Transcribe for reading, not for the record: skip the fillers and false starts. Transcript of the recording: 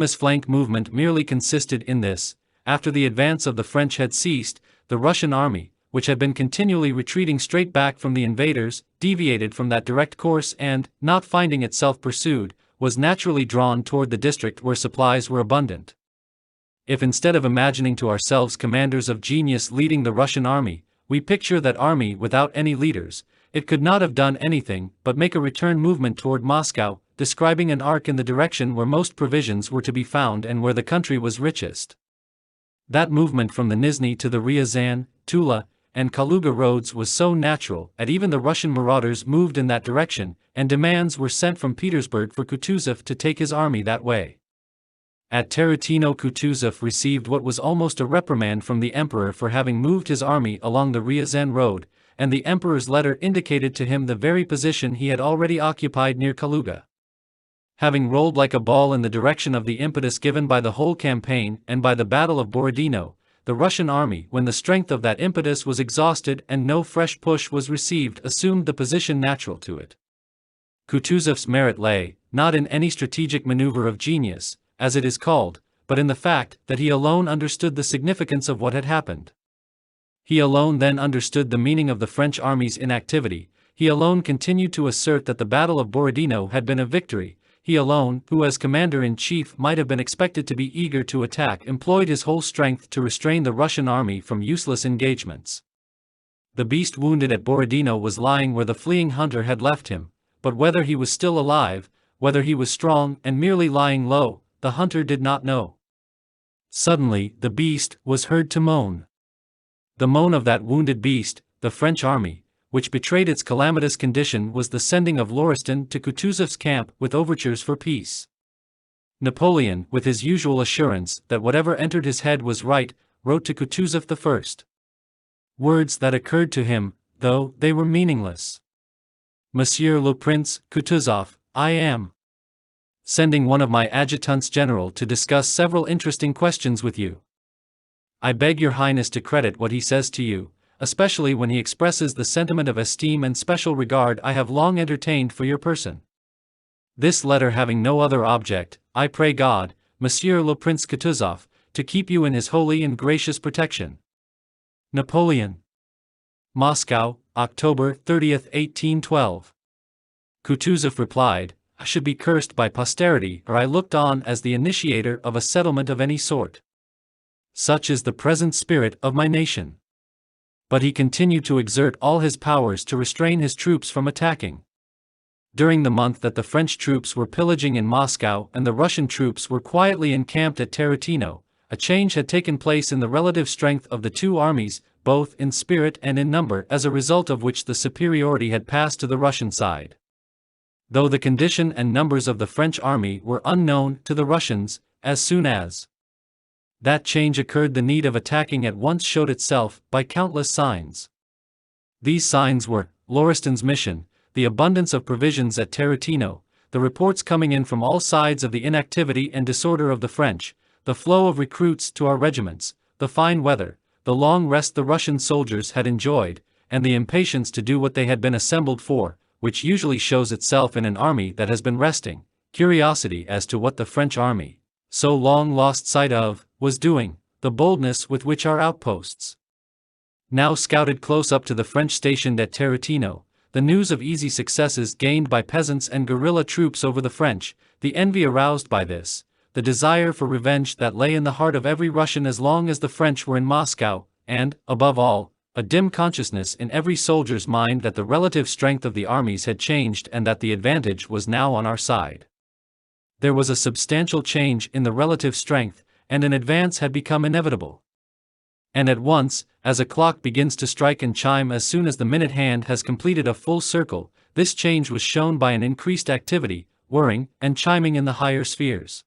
This flank movement merely consisted in this: after the advance of the French had ceased, the Russian army, which had been continually retreating straight back from the invaders, deviated from that direct course and, not finding itself pursued, was naturally drawn toward the district where supplies were abundant. If instead of imagining to ourselves commanders of genius leading the Russian army, we picture that army without any leaders, it could not have done anything but make a return movement toward Moscow, describing an arc in the direction where most provisions were to be found and where the country was richest. That movement from the Nizhni to the Ryazan, Tula, and Kaluga roads was so natural that even the Russian marauders moved in that direction, and demands were sent from Petersburg for Kutuzov to take his army that way. At Tarutino, Kutuzov received what was almost a reprimand from the emperor for having moved his army along the Ryazan road, and the emperor's letter indicated to him the very position he had already occupied near Kaluga. Having rolled like a ball in the direction of the impetus given by the whole campaign and by the Battle of Borodino, the Russian army, when the strength of that impetus was exhausted and no fresh push was received, assumed the position natural to it. Kutuzov's merit lay, not in any strategic maneuver of genius, as it is called, but in the fact that he alone understood the significance of what had happened. He alone then understood the meaning of the French army's inactivity. He alone continued to assert that the Battle of Borodino had been a victory. He alone, who as commander-in-chief might have been expected to be eager to attack, employed his whole strength to restrain the Russian army from useless engagements. The beast wounded at Borodino was lying where the fleeing hunter had left him, but whether he was still alive, whether he was strong and merely lying low, the hunter did not know. Suddenly, the beast was heard to moan. The moan of that wounded beast, the French army, which betrayed its calamitous condition, was the sending of Lauriston to Kutuzov's camp with overtures for peace. Napoleon, with his usual assurance that whatever entered his head was right, wrote to Kutuzov the first words that occurred to him, though they were meaningless. Monsieur le Prince Kutuzov, I am sending one of my adjutants general to discuss several interesting questions with you. I beg your highness to credit what he says to you, especially when he expresses the sentiment of esteem and special regard I have long entertained for your person. This letter having no other object, I pray God, Monsieur le Prince Kutuzov, to keep you in his holy and gracious protection. Napoleon. Moscow, October 30, 1812. Kutuzov replied, I should be cursed by posterity or I looked on as the initiator of a settlement of any sort. Such is the present spirit of my nation. But he continued to exert all his powers to restrain his troops from attacking. During the month that the French troops were pillaging in Moscow and the Russian troops were quietly encamped at Tarutino, a change had taken place in the relative strength of the two armies, both in spirit and in number, as a result of which the superiority had passed to the Russian side. Though the condition and numbers of the French army were unknown to the Russians, as soon as that change occurred, the need of attacking at once showed itself by countless signs. These signs were Lauriston's mission, the abundance of provisions at Tarutino, the reports coming in from all sides of the inactivity and disorder of the French, the flow of recruits to our regiments, the fine weather, the long rest the Russian soldiers had enjoyed, and the impatience to do what they had been assembled for, which usually shows itself in an army that has been resting, curiosity as to what the French army, so long lost sight of, was doing, the boldness with which our outposts now scouted close up to the French stationed at Tarutino, the news of easy successes gained by peasants and guerrilla troops over the French, the envy aroused by this, the desire for revenge that lay in the heart of every Russian as long as the French were in Moscow, and, above all, a dim consciousness in every soldier's mind that the relative strength of the armies had changed and that the advantage was now on our side. There was a substantial change in the relative strength, and an advance had become inevitable. And at once, as a clock begins to strike and chime as soon as the minute hand has completed a full circle, this change was shown by an increased activity, whirring and chiming in the higher spheres.